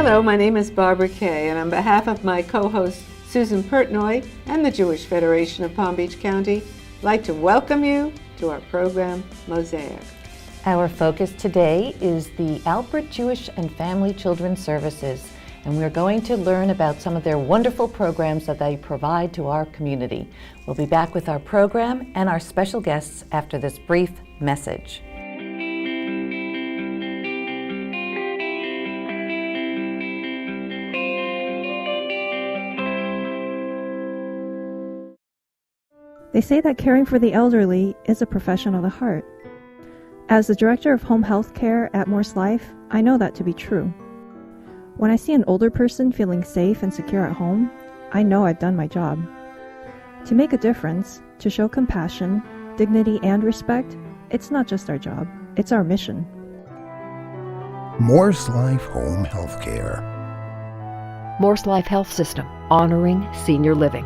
Hello, my name is Barbara Kay, and on behalf of my co-host Susan Pertnoy and the Jewish Federation of Palm Beach County, I'd like to welcome you to our program, Mosaic. Our focus today is the Albert Jewish and Family Children's Services, and we're going to learn about some of their wonderful programs that they provide to our community. We'll be back with our program and our special guests after this brief message. They say that caring for the elderly is a profession of the heart. As the director of home health care at Morse Life, I know that to be true. When I see an older person feeling safe and secure at home, I know I've done my job. To make a difference, to show compassion, dignity, and respect, it's not just our job, it's our mission. Morse Life Home Health Care. Morse Life Health System, honoring senior living.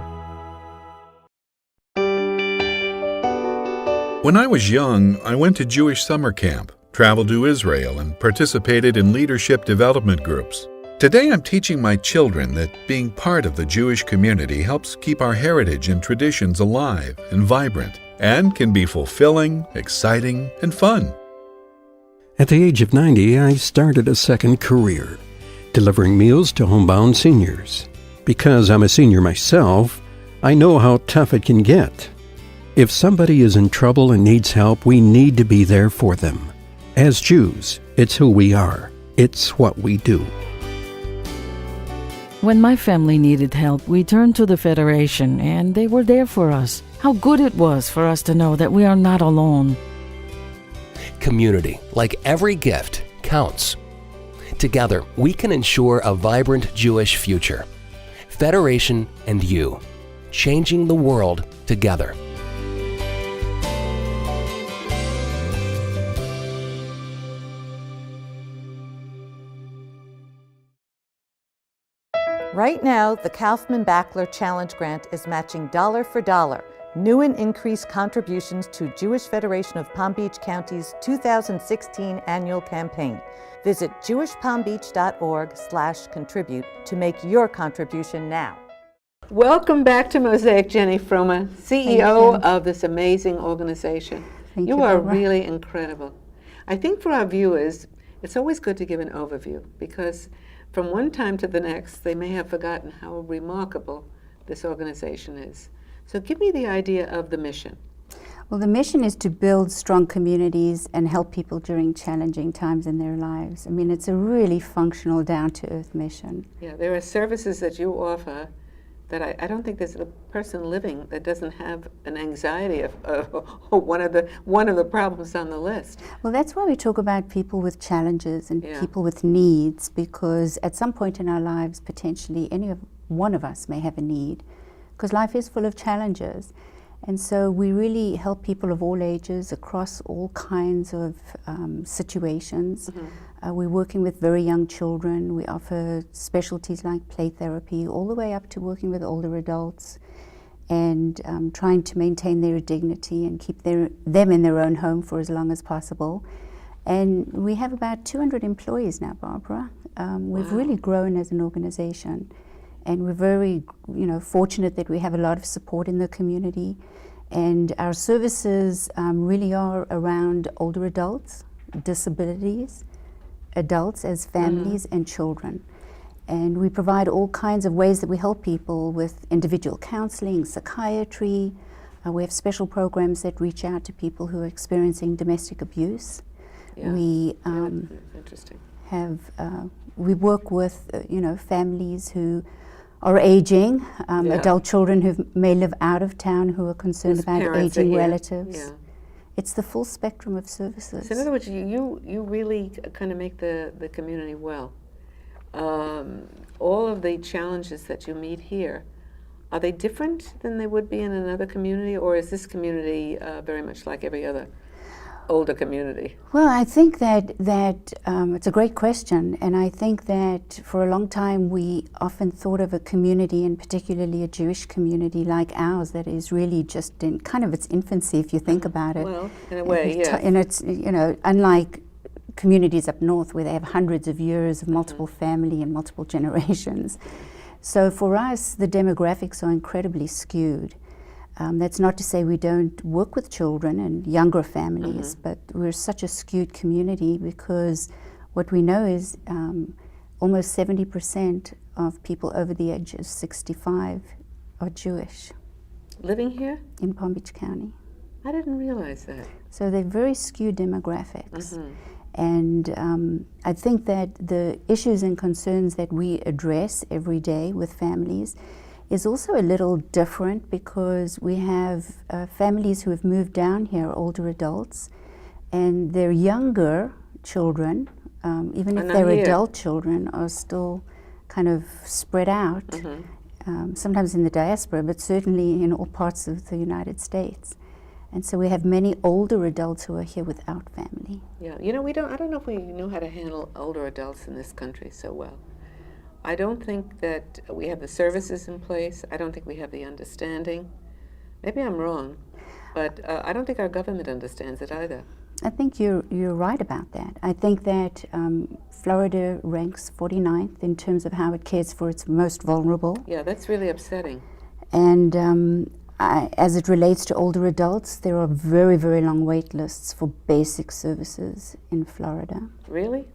When I was young, I went to Jewish summer camp, traveled to Israel, and participated in leadership development groups. Today I'm teaching my children that being part of the Jewish community helps keep our heritage and traditions alive and vibrant, and can be fulfilling, exciting, and fun. At the age of 90, I started a second career, delivering meals to homebound seniors. Because I'm a senior myself, I know how tough it can get. If somebody is in trouble and needs help, we need to be there for them. As Jews, it's who we are. It's what we do. When my family needed help, we turned to the Federation, and they were there for us. How good it was for us to know that we are not alone. Community, like every gift, counts. Together, we can ensure a vibrant Jewish future. Federation and you, changing the world together. Right now, the Kaufman-Backler Challenge Grant is matching dollar for dollar new and increased contributions to Jewish Federation of Palm Beach County's 2016 annual campaign. Visit jewishpalmbeach.org/contribute to make your contribution now. Welcome back to Mosaic, Jenny Froma, CEO of this amazing organization. Thank you are Barbara. really incredible. I think for our viewers, it's always good to give an overview because from one time to the next, they may have forgotten how remarkable this organization is. So give me the idea of the mission. Well, the mission is to build strong communities and help people during challenging times in their lives. I mean, it's a really functional, down-to-earth mission. Yeah, there are services that you offer that I don't think there's a person living that doesn't have an anxiety of one of the problems on the list. Well, that's why we talk about people with challenges and Yeah. people with needs, because at some point in our lives, potentially one of us may have a need, because life is full of challenges. And so we really help people of all ages across all kinds of situations. Mm-hmm. We're working with very young children. We offer specialties like play therapy, all the way up to working with older adults and trying to maintain their dignity and keep them in their own home for as long as possible. And we have about 200 employees now, Barbara. We've really grown as an organization. And we're very, fortunate that we have a lot of support in the community. And our services really are around older adults, disabilities, adults as families, and children. And we provide all kinds of ways that we help people with individual counseling, psychiatry. We have special programs that reach out to people who are experiencing domestic abuse. Yeah. We Interesting. we work with families who are aging, adult children who may live out of town who are concerned Whose about parents aging are here. relatives. Yeah. It's the full spectrum of services. So in other words, you really kind of make the community well. All of the challenges that you meet here, are they different than they would be in another community, or is this community very much like every other older community? Well, I think that it's a great question, and I think that for a long time we often thought of a community, and particularly a Jewish community like ours, that is really just in kind of its infancy, if you think about it. Well, in a way, yeah. And it's, unlike communities up north where they have hundreds of years of multiple family and multiple generations. So for us, the demographics are incredibly skewed. That's not to say we don't work with children and younger families, but we're such a skewed community because what we know is almost 70% of people over the age of 65 are Jewish. Living here? In Palm Beach County. I didn't realize that. So they're very skewed demographics. And I think that the issues and concerns that we address every day with families is also a little different because we have families who have moved down here, older adults, and their younger children, even if they're adult children, are still kind of spread out, sometimes in the diaspora, but certainly in all parts of the United States. And so we have many older adults who are here without family. Yeah, you know, I don't know if we know how to handle older adults in this country so well. I don't think that we have the services in place. I don't think we have the understanding. Maybe I'm wrong, but I don't think our government understands it either. I think you're right about that. I think that Florida ranks 49th in terms of how it cares for its most vulnerable. Yeah, that's really upsetting. And as it relates to older adults, there are very, very long wait lists for basic services in Florida. Really?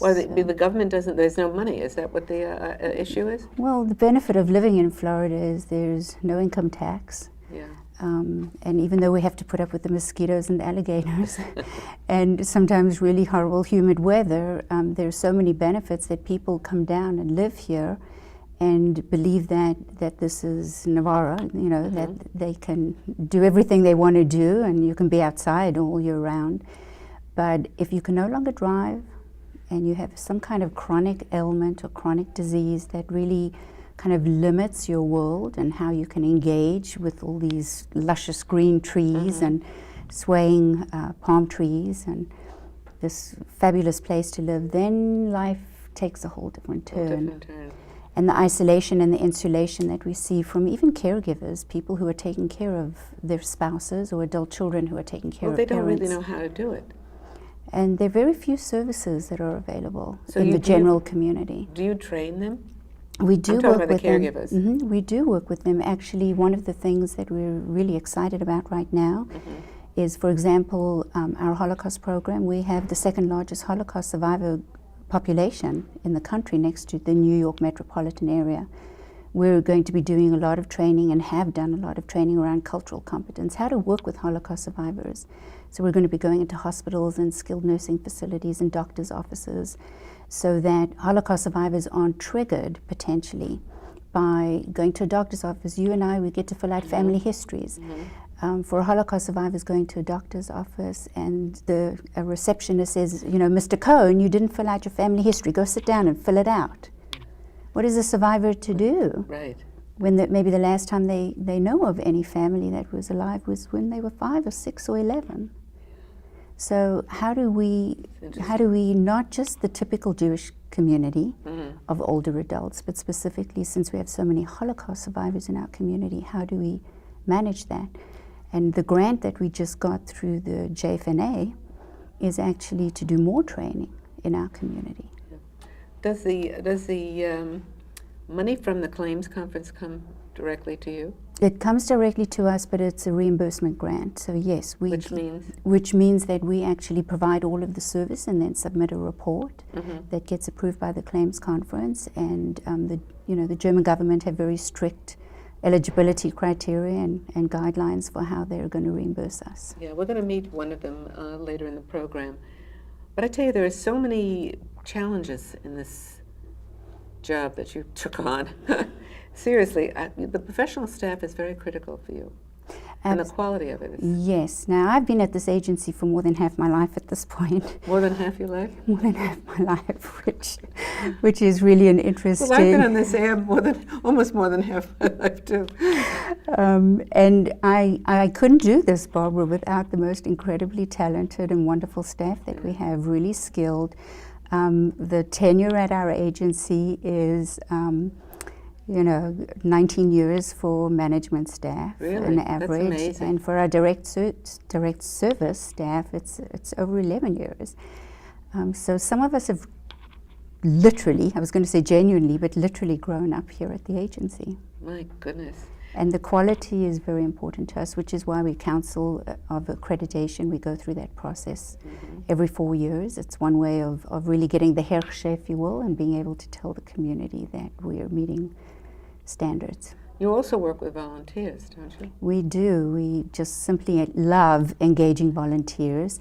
Well, the government doesn't, there's no money. Is that what the issue is? Well, the benefit of living in Florida is there's no income tax. Yeah. And even though we have to put up with the mosquitoes and alligators and sometimes really horrible humid weather, there are so many benefits that people come down and live here and believe that this is Navarra, you know, that they can do everything they want to do and you can be outside all year round. But if you can no longer drive and you have some kind of chronic ailment or chronic disease that really kind of limits your world and how you can engage with all these luscious green trees and swaying palm trees and this fabulous place to live, then life takes a whole different turn. And the isolation and the insulation that we see from even caregivers, people who are taking care of their spouses or adult children who are taking care of parents. Well, they don't really know how to do it. And there are very few services that are available in the general community. Do you train them? We do I'm talking work about with the caregivers. them. We do work with them. Actually, one of the things that we're really excited about right now is, for example, our Holocaust program. We have the second largest Holocaust survivor population in the country next to the New York metropolitan area. We're going to be doing a lot of training and have done a lot of training around cultural competence, how to work with Holocaust survivors. So we're going to be going into hospitals and skilled nursing facilities and doctors' offices so that Holocaust survivors aren't triggered potentially by going to a doctor's office. You and I, we get to fill out family histories. For Holocaust survivors going to a doctor's office and a receptionist says, you know, Mr. Cohen, you didn't fill out your family history, go sit down and fill it out. What is a survivor to do? Right. When maybe the last time they know of any family that was alive was when they were 5 or 6 or 11. So how do we not just the typical Jewish community of older adults, but specifically since we have so many Holocaust survivors in our community, how do we manage that? And the grant that we just got through the JFNA is actually to do more training in our community. Does the money from the claims conference come directly to you? It comes directly to us, but it's a reimbursement grant. So yes, which means that we actually provide all of the service and then submit a report that gets approved by the claims conference. And the German government have very strict eligibility criteria and guidelines for how they're going to reimburse us. Yeah, we're going to meet one of them later in the program. But I tell you, there are so many challenges in this job that you took on. Seriously, the professional staff is very critical for you. And the quality of it is. Yes. Now, I've been at this agency for more than half my life at this point. More than half your life? More than half my life, which is really an interesting... Well, I've been on this air almost more than half my life, too. And I couldn't do this, Barbara, without the most incredibly talented and wonderful staff that we have, really skilled. The tenure at our agency is... 19 years for management staff, really? on average. That's amazing. And for our direct service staff, it's over 11 years. So some of us have literally, I was going to say genuinely, but literally grown up here at the agency. My goodness. And the quality is very important to us, which is why we council of accreditation. We go through that process every 4 years. It's one way of really getting the herrsche, if you will, and being able to tell the community that we are meeting standards. You also work with volunteers, don't you? We do. We just simply love engaging volunteers.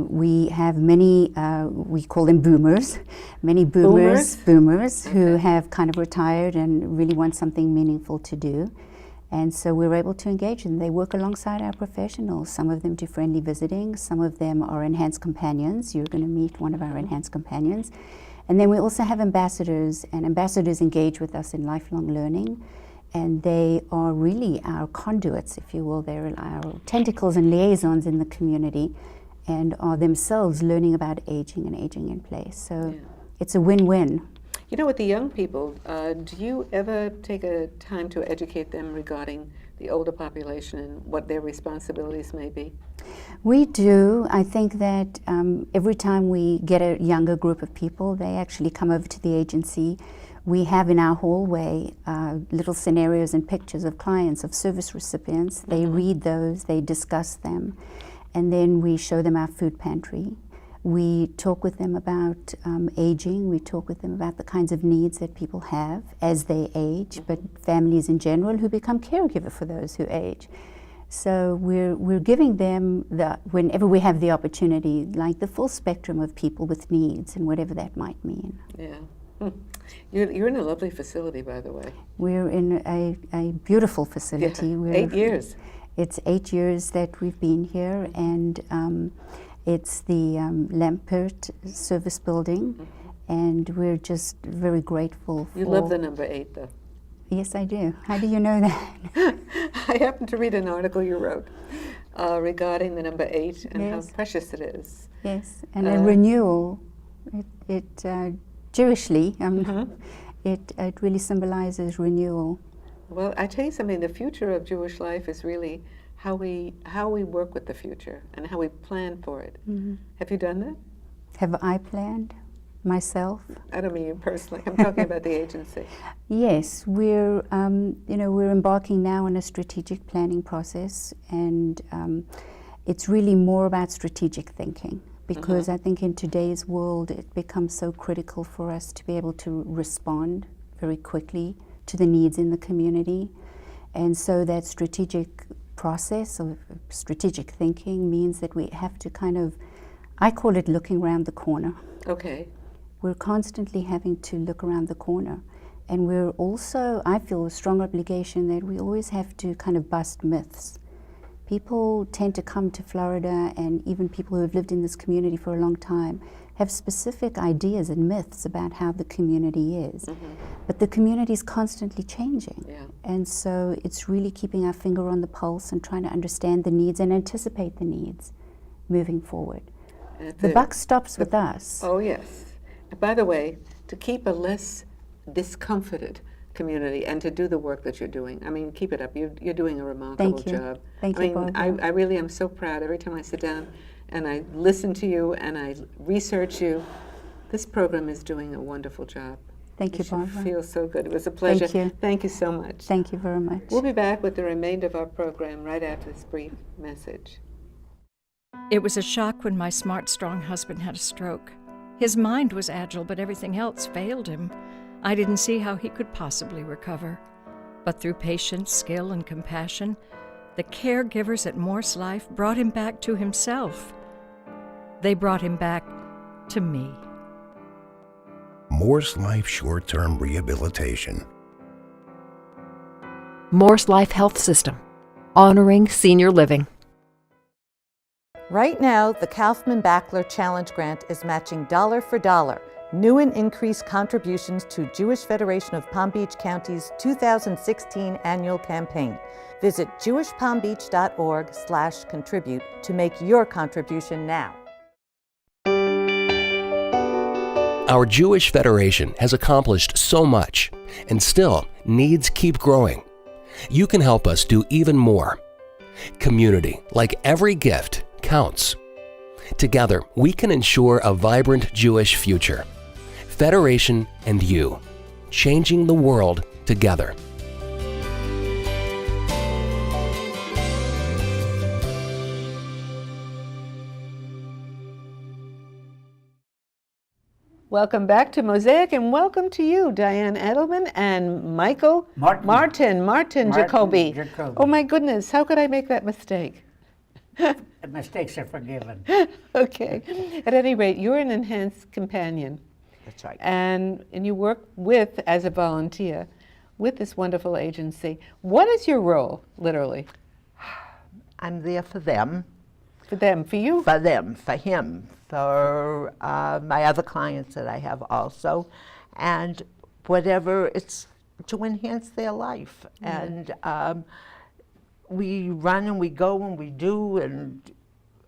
We have many, we call them boomers, many boomers who have kind of retired and really want something meaningful to do. And so we're able to engage them. They work alongside our professionals. Some of them do friendly visiting. Some of them are enhanced companions. You're going to meet one of our enhanced companions. And then we also have ambassadors, and ambassadors engage with us in lifelong learning. And they are really our conduits, if you will. They're our tentacles and liaisons in the community, and are themselves learning about aging and aging in place. So it's a win-win. You know, with the young people, do you ever take a time to educate them regarding the older population and what their responsibilities may be? We do. I think that every time we get a younger group of people, they actually come over to the agency. We have in our hallway little scenarios and pictures of clients, of service recipients. They read those, they discuss them. And then we show them our food pantry. We talk with them about aging. We talk with them about the kinds of needs that people have as they age, but families in general who become caregiver for those who age. So we're giving them, whenever we have the opportunity, like the full spectrum of people with needs and whatever that might mean. Yeah. You're in a lovely facility, by the way. We're in a beautiful facility. Yeah. 8 years. It's 8 years that we've been here, and it's the Lampert Service Building, and we're just very grateful for... You love the number 8, though. Yes, I do. How do you know that? I happened to read an article you wrote regarding the number 8 and how precious it is. Yes, and a renewal. It Jewishly, it really symbolizes renewal. Well, I tell you something, the future of Jewish life is really how we work with the future and how we plan for it. Have you done that? Have I planned myself? I don't mean you personally. I'm talking about the agency. Yes, we're we're embarking now on a strategic planning process, and it's really more about strategic thinking. Because I think in today's world it becomes so critical for us to be able to respond very quickly to the needs in the community. And so that strategic process of strategic thinking means that we have to kind of, I call it looking around the corner. Okay. We're constantly having to look around the corner. And we're also, I feel, a strong obligation that we always have to kind of bust myths. People tend to come to Florida, and even people who have lived in this community for a long time have specific ideas and myths about how the community is. But the community is constantly changing. And so it's really keeping our finger on the pulse and trying to understand the needs and anticipate the needs moving forward. The buck stops with us. Oh, yes. And by the way, to keep a less discomforted community and to do the work that you're doing. I mean, keep it up. You're doing a remarkable job. Thank you, Barbara. I really am so proud every time I sit down and I listen to you and I research you. This program is doing a wonderful job. Thank you, Barbara. It feels so good. It was a pleasure. Thank you. Thank you so much. Thank you very much. We'll be back with the remainder of our program right after this brief message. It was a shock when my smart, strong husband had a stroke. His mind was agile, but everything else failed him. I didn't see how he could possibly recover. But through patience, skill, and compassion, the caregivers at Morse Life brought him back to himself. They brought him back to me. Morse Life Short-Term Rehabilitation. Morse Life Health System, honoring senior living. Right now, the Kaufman-Backler Challenge Grant is matching dollar for dollar new and increased contributions to Jewish Federation of Palm Beach County's 2016 annual campaign. Visit jewishpalmbeach.org/contribute to make your contribution now. Our Jewish Federation has accomplished so much, and still needs keep growing. You can help us do even more. Community, like every gift, counts. Together, we can ensure a vibrant Jewish future. Federation and you, changing the world together. Welcome back to Mosaic, and welcome to you, Diane Edelman and Michael Martin Jacoby. Oh my goodness, how could I make that mistake? Mistakes are forgiven. Okay. At any rate, you're an enhanced companion. That's right. And you work with, as a volunteer, with this wonderful agency. What is your role, literally? I'm there for them. For them, for you? For them, for him, for my other clients that I have also, and whatever, it's to enhance their life. And we run and we go and we do and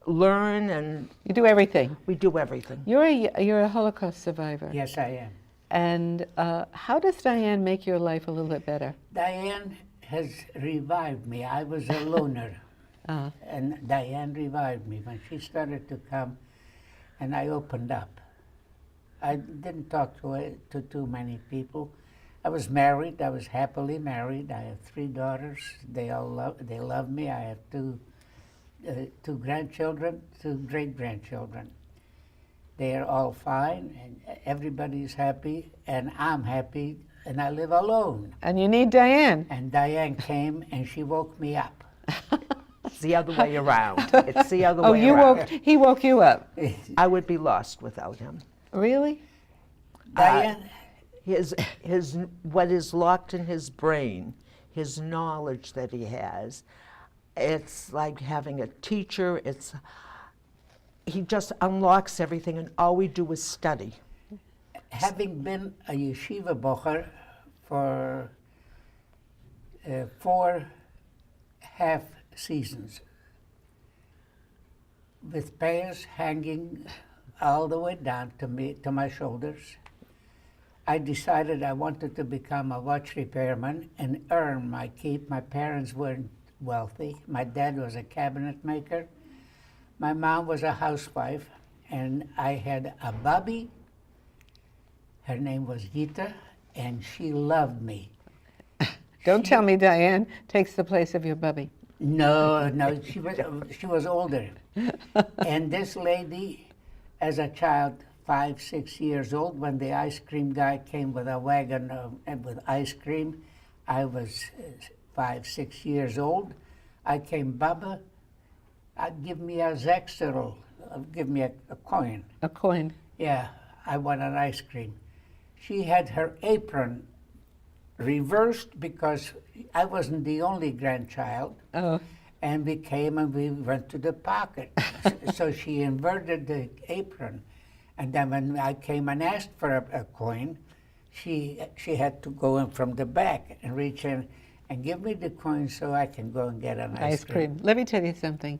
learn, and you do everything. We do everything. You're a Holocaust survivor. Yes, I am. And how does Diane make your life a little bit better? Diane has revived me. I was a loner. And Diane revived me when she started to come, and I opened up. I didn't talk to too many people. I was married. I was happily married. I have 3 daughters. They love me. I have two grandchildren, 2 great-grandchildren. They are all fine, and everybody's happy, and I'm happy, and I live alone. And you need Diane. And Diane came, and she woke me up. It's the other way around. It's the other way around. He woke you up. I would be lost without him. Really? Diane? What is locked in his brain, his knowledge that he has, it's like having a teacher. He just unlocks everything, and all we do is study. Having been a yeshiva bocher for 4 half seasons, with payers hanging all the way down to my shoulders, I decided I wanted to become a watch repairman and earn my keep. My parents weren't wealthy. My dad was a cabinet maker. My mom was a housewife, and I had a bubby. Her name was Gita, and she loved me. Don't tell me Diane takes the place of your bubby. No, she was older. And this lady, as a child, 5, 6 years old, when the ice cream guy came with a wagon with ice cream, I was 5, 6 years old. I came, Baba, give me a zexerl, give me a coin. A coin? Yeah, I want an ice cream. She had her apron reversed because I wasn't the only grandchild. Oh. And we came and we went to the pocket. So she inverted the apron. And then when I came and asked for a coin, she had to go in from the back and reach in and give me the coin so I can go and get an ice cream. Let me tell you something.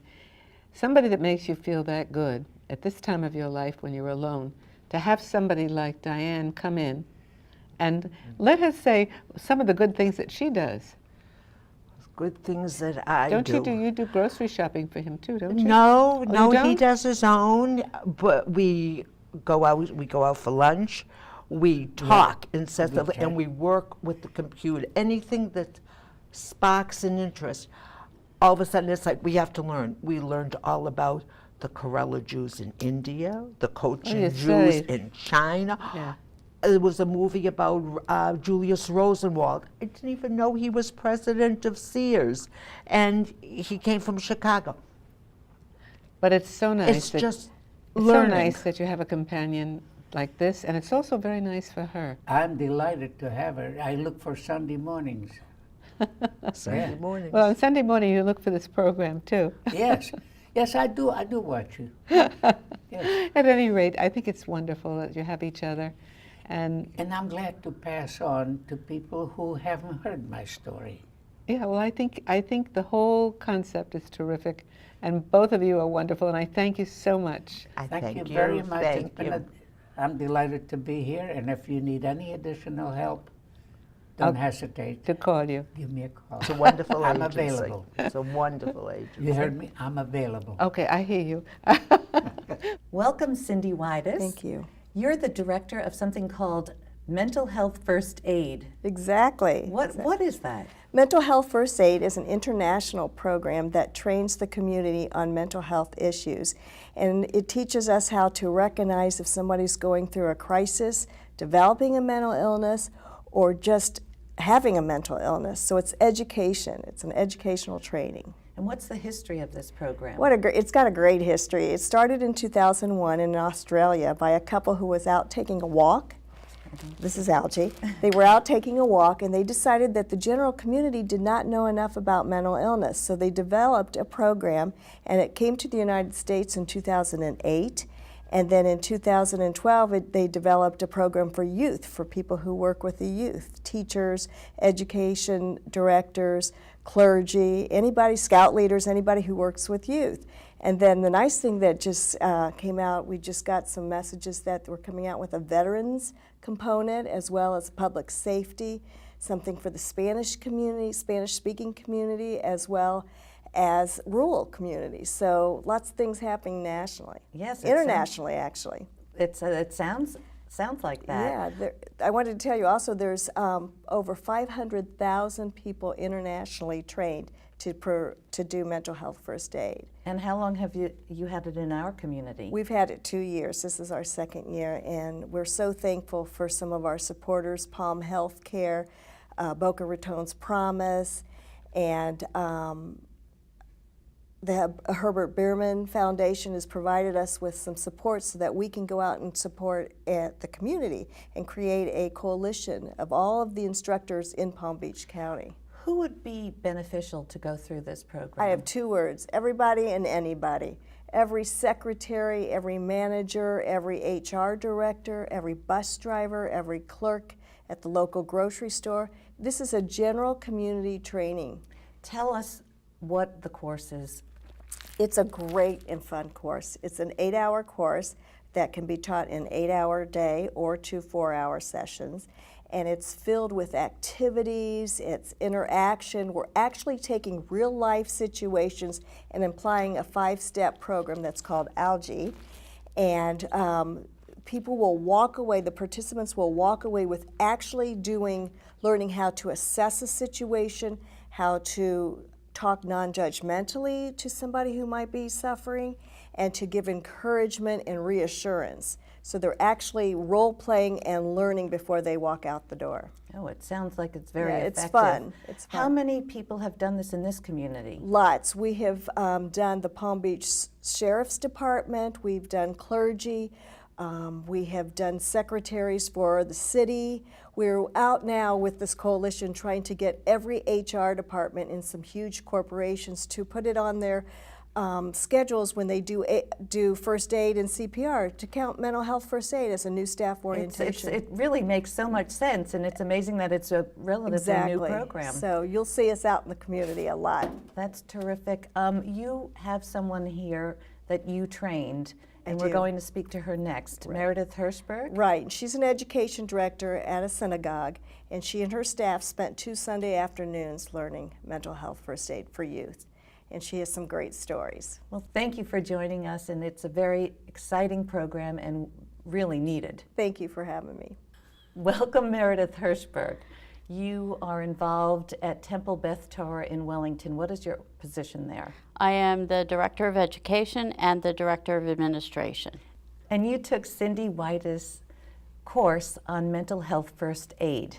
Somebody that makes you feel that good at this time of your life when you're alone, to have somebody like Diane come in and let her say some of the good things that she does. Good things that I do. Don't you do grocery shopping for him too, don't you? No, Oh, he does his own, but we go out for lunch, we talk incessantly, and we work with the computer. Anything that sparks an interest, all of a sudden it's like we have to learn. We learned all about the Kerala Jews in India, the Cochin Jews in China. Yeah. There was a movie about Julius Rosenwald. I didn't even know he was president of Sears, and he came from Chicago. But it's so nice. It's just so learning. nice that you have a companion like this, and it's also very nice for her. I'm delighted to have her. I look for Sunday mornings. Sunday mornings. Well, on Sunday morning you look for this program too. Yes. Yes, I do. I do watch you. Yes. At any rate, I think it's wonderful that you have each other. And I'm glad to pass on to people who haven't heard my story. Yeah, well, I think the whole concept is terrific, and both of you are wonderful, and I thank you so much. Thank you very much. I'm delighted to be here, and if you need any additional help, don't hesitate to call you. Give me a call. It's a wonderful I'm agency. available. It's a wonderful agency. You heard me? I'm available. Okay, I hear you. Welcome, Cindy Wides. Thank you. You're the director of something called Mental Health First Aid. Exactly. What is that? Mental Health First Aid is an international program that trains the community on mental health issues. And it teaches us how to recognize if somebody's going through a crisis, developing a mental illness, or just having a mental illness. So it's education. It's an educational training. And what's the history of this program? It's got a great history. It started in 2001 in Australia by a couple who was out taking a walk. This is Algie. They were out taking a walk and they decided that the general community did not know enough about mental illness. So they developed a program, and it came to the United States in 2008. And then in 2012, they developed a program for youth, for people who work with the youth, teachers, education directors, clergy, anybody, scout leaders, anybody who works with youth. And then the nice thing that just came out, we just got some messages that we're coming out with a veterans component as well as public safety, something for the Spanish community, Spanish-speaking community, as well as rural communities. So lots of things happening nationally. Yes, internationally, actually. It sounds like that. Yeah, I wanted to tell you also there's over 500,000 people internationally trained to do mental health first aid. And how long have you had it in our community? We've had it 2 years. This is our second year, and we're so thankful for some of our supporters, Palm Healthcare, Boca Raton's Promise, and the Herbert Bierman Foundation has provided us with some support so that we can go out and support the community and create a coalition of all of the instructors in Palm Beach County. Who would be beneficial to go through this program? I have 2 words: everybody and anybody. Every secretary, every manager, every HR director, every bus driver, every clerk at the local grocery store. This is a general community training. Tell us what the course is. It's a great and fun course. It's an 8-hour course that can be taught in an 8-hour day or 2 4-hour sessions. And it's filled with activities, it's interaction. We're actually taking real life situations and applying a 5-step program that's called Algie. And people will walk away, the participants will walk away with actually learning how to assess a situation, how to talk non-judgmentally to somebody who might be suffering, and to give encouragement and reassurance. So they're actually role-playing and learning before they walk out the door. Oh, it sounds like it's very effective. It's fun. It's fun. How many people have done this in this community? Lots. We have done the Palm Beach Sheriff's Department. We've done clergy. We have done secretaries for the city. We're out now with this coalition trying to get every HR department in some huge corporations to put it on their schedules when they do first aid and CPR, to count mental health first aid as a new staff orientation. It really makes so much sense, and it's amazing that it's a relatively new program. So you'll see us out in the community a lot. That's terrific. You have someone here that you trained, and we're do. going to speak to her next. Right. Meredith Hirschberg? Right. She's an education director at a synagogue, and she and her staff spent 2 Sunday afternoons learning mental health first aid for youth. And she has some great stories. Well, thank you for joining us, and it's a very exciting program and really needed. Thank you for having me. Welcome, Meredith Hirschberg. You are involved at Temple Beth Torah in Wellington. What is your position there? I am the Director of Education and the Director of Administration. And you took Cindy Wides' course on mental health first aid.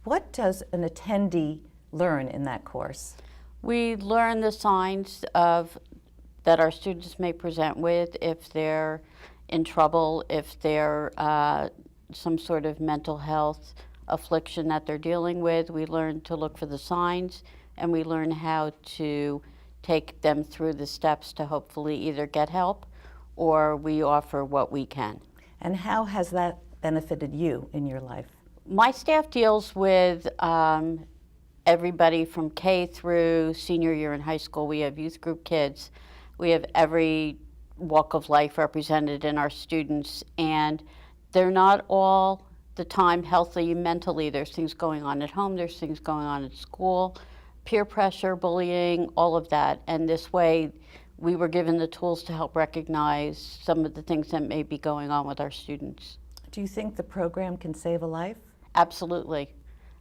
What does an attendee learn in that course? We learn the signs that our students may present with if they're in trouble, if they're some sort of mental health affliction that they're dealing with. We learn to look for the signs, and we learn how to take them through the steps to hopefully either get help or we offer what we can. And how has that benefited you in your life? My staff deals with everybody from K through senior year in high school. We have youth group kids. We have every walk of life represented in our students, and they're not all the time healthy mentally. There's things going on at home, there's things going on at school, peer pressure, bullying, all of that. And this way we were given the tools to help recognize some of the things that may be going on with our students. Do you think the program can save a life? Absolutely,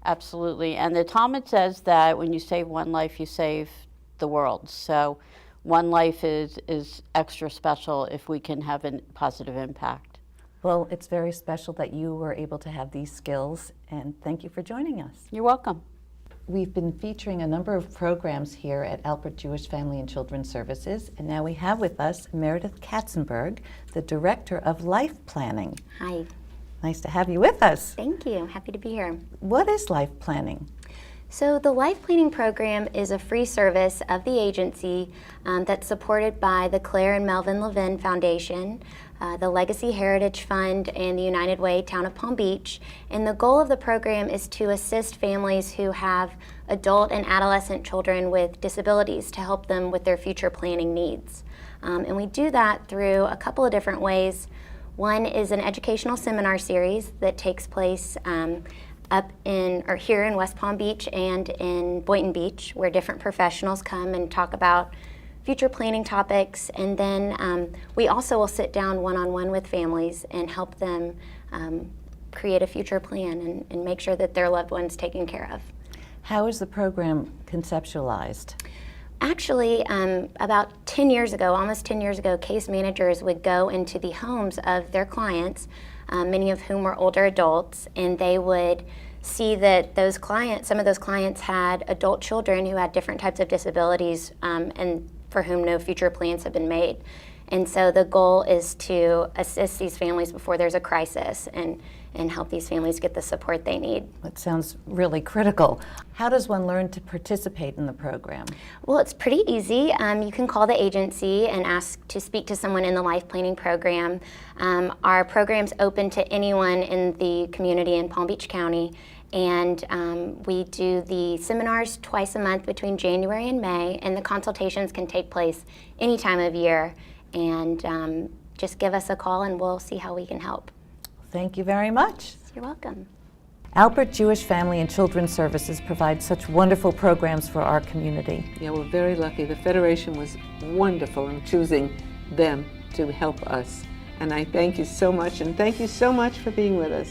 absolutely. And the Talmud says that when you save one life, you save the world. So one life is extra special if we can have a positive impact. Well, it's very special that you were able to have these skills, and thank you for joining us. You're welcome. We've been featuring a number of programs here at Albert Jewish Family and Children's Services, and now we have with us Meredith Katzenberg, the Director of Life Planning. Hi. Nice to have you with us. Thank you. Happy to be here. What is life planning? So the Life Planning Program is a free service of the agency that's supported by the Claire and Melvin Levin Foundation, the Legacy Heritage Fund, and the United Way Town of Palm Beach. And the goal of the program is to assist families who have adult and adolescent children with disabilities to help them with their future planning needs. And we do that through a couple of different ways. One is an educational seminar series that takes place here in West Palm Beach and in Boynton Beach, where different professionals come and talk about future planning topics. And then we also will sit down one-on-one with families and help them create a future plan and make sure that their loved one's taken care of. How is the program conceptualized? Actually, about 10 years ago, almost 10 years ago, case managers would go into the homes of their clients, many of whom were older adults, and they would see that some of those clients had adult children who had different types of disabilities and for whom no future plans have been made. And so the goal is to assist these families before there's a crisis and help these families get the support they need. That sounds really critical. How does one learn to participate in the program? Well, it's pretty easy. You can call the agency and ask to speak to someone in the life planning program. Our program's open to anyone in the community in Palm Beach County, and we do the seminars twice a month between January and May, and the consultations can take place any time of year. And just give us a call and we'll see how we can help. Thank you very much. You're welcome. Albert Jewish Family and Children's Services provides such wonderful programs for our community. Yeah, we're very lucky. The Federation was wonderful in choosing them to help us. And I thank you so much, and thank you so much for being with us.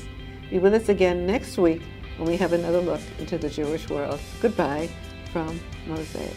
Be with us again next week when we have another look into the Jewish world. Goodbye from Mosaic.